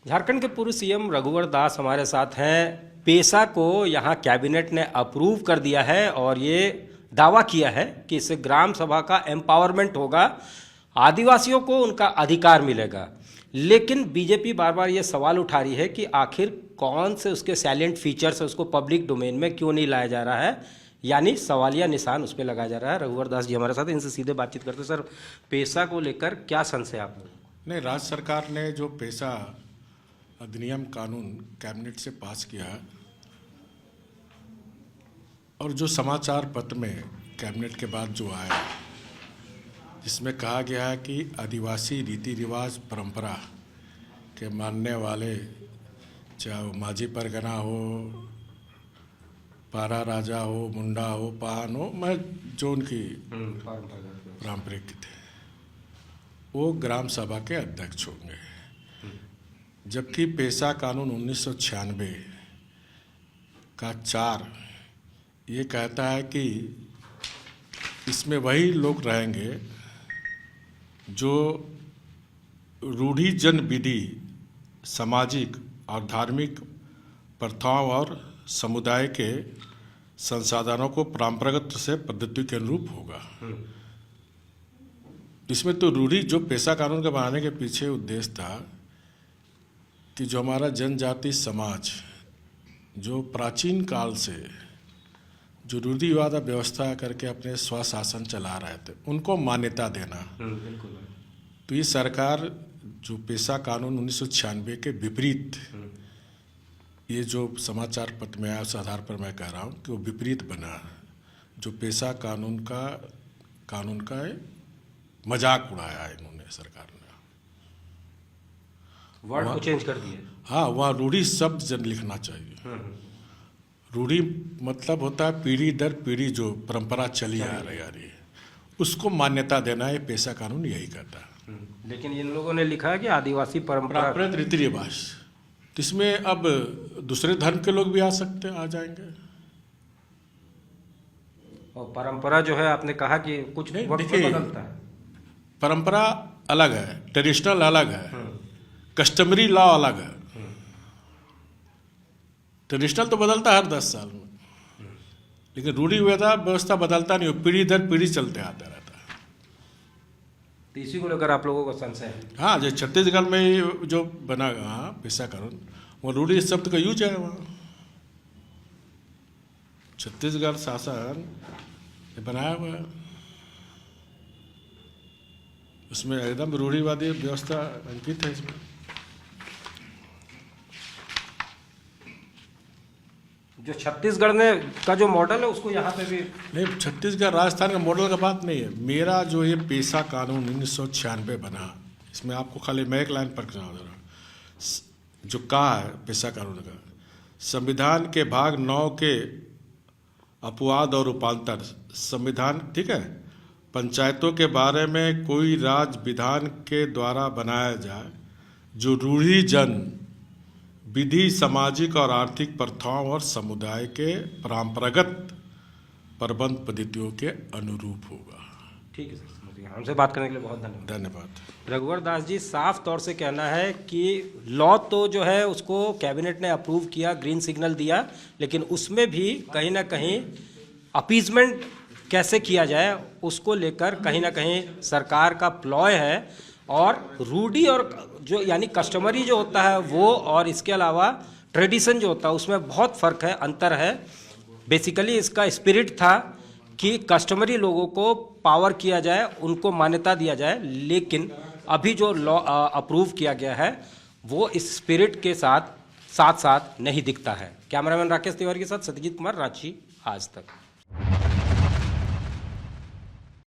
झारखंड के पूर्व सीएम रघुवर दास हमारे साथ हैं। पेसा को यहाँ कैबिनेट ने अप्रूव कर दिया है और ये दावा किया है कि इससे ग्राम सभा का एम्पावरमेंट होगा, आदिवासियों को उनका अधिकार मिलेगा। लेकिन बीजेपी बार बार ये सवाल उठा रही है कि आखिर कौन से उसके सैलेंट फीचर्स है, उसको पब्लिक डोमेन में क्यों नहीं लाया जा रहा है, यानी सवालिया निशान उस पर लगाया जा रहा है। रघुवर दास जी हमारे साथ, इनसे सीधे बातचीत करते। सर, पेसा को लेकर क्या संशय आप लोगों को? नहीं, राज्य सरकार ने जो पेसा अधिनियम कानून कैबिनेट से पास किया और जो समाचार पत्र में कैबिनेट के बाद जो आया, जिसमें कहा गया है कि आदिवासी रीति रिवाज परंपरा के मानने वाले, चाहे वो माझी परगना हो, पारा राजा हो, मुंडा हो, पान हो, मैं जो उनकी पारंपरिक थे, वो ग्राम सभा के अध्यक्ष होंगे। जबकि पेसा कानून 1996 का 4 ये कहता है कि इसमें वही लोग रहेंगे जो रूढ़िजन विधि, सामाजिक और धार्मिक प्रथाओं और समुदाय के संसाधनों को परंपरागत से पद्धति के अनुरूप होगा। इसमें तो रूढ़ी, जो पेशा कानून के बनाने के पीछे उद्देश्य था कि जो हमारा जनजाति समाज जो प्राचीन काल से जो रूढ़िवाद व्यवस्था करके अपने स्वशासन चला रहे थे, उनको मान्यता देना। तो ये सरकार जो पेशा कानून 1996 के विपरीत, ये जो समाचार पत्र में आया उस आधार पर मैं कह रहा हूँ कि वो विपरीत बना, जो पेशा कानून का मजाक उड़ाया है इन्होंने, सरकार ने वर्ड को चेंज कर दिए। हाँ, वहाँ रूढ़ी शब्द जन लिखना चाहिए। रूढ़ी मतलब होता है पीढ़ी दर पीढ़ी जो परंपरा चली आ रही है, उसको मान्यता देना, ये पेशा कानून यही करता है। लेकिन इन लोगों ने लिखा है कि आदिवासी परंपरा रीति रिवाज, तो इसमें अब दूसरे धर्म के लोग भी आ सकते हैं, आ जाएंगे। और परंपरा जो है, आपने कहा कि कुछ वक्त पे बदलता है। परंपरा अलग है, ट्रेडिशनल अलग है, कस्टमरी लॉ अलग है। ट्रेडिशनल तो बदलता है हर 10 साल में, लेकिन रूढ़ी व्यवस्था बदलता नहीं, पीढ़ी दर पीढ़ी चलते आता रहता है। तो इसी को लेकर आप लोगों को संशय है? हाँ, जो छत्तीसगढ़ में जो बना, हाँ, पेशा कानून, वो रूढ़ी शब्द का यूज है वहाँ। छत्तीसगढ़ शासन बनाया हुआ है, उसमें एकदम रूढ़िवादी व्यवस्था अंकित है इसमें। जो छत्तीसगढ़ ने का जो मॉडल है उसको यहाँ पे भी नहीं, छत्तीसगढ़ राजस्थान का मॉडल का बात नहीं है। मेरा जो ये पेशा कानून 1996 बना, इसमें आपको खाली मैं एक लाइन पर सुना दे रहा हूँ। जो कहा है पेशा कानून का, संविधान के भाग 9 के अपवाद और रूपांतर, संविधान, ठीक है, पंचायतों के बारे में कोई राज्य विधान के द्वारा बनाया जाए जो रूढ़िजन विधि, सामाजिक और आर्थिक प्रथाओं और समुदाय के परंपरागत प्रबंध पद्धतियों के अनुरूप होगा। ठीक है सर, हमसे बात करने के लिए बहुत धन्यवाद। धन्यवाद। रघुवर दास जी, साफ तौर से कहना है कि लॉ तो जो है उसको कैबिनेट ने अप्रूव किया, ग्रीन सिग्नल दिया, लेकिन उसमें भी कहीं ना कहीं अपीजमेंट कैसे किया जाए उसको लेकर कहीं ना कहीं सरकार का प्लॉय है। और रूढ़ी और जो यानी कस्टमरी जो होता है वो, और इसके अलावा ट्रेडिशन जो होता है उसमें बहुत फ़र्क है, अंतर है। बेसिकली इसका स्पिरिट था कि कस्टमरी लोगों को पावर किया जाए, उनको मान्यता दिया जाए, लेकिन अभी जो लॉ अप्रूव किया गया है वो इस स्पिरिट के साथ साथ नहीं दिखता है। कैमरामैन राकेश तिवारी के साथ सत्यजीत कुमार, रांची आज तक।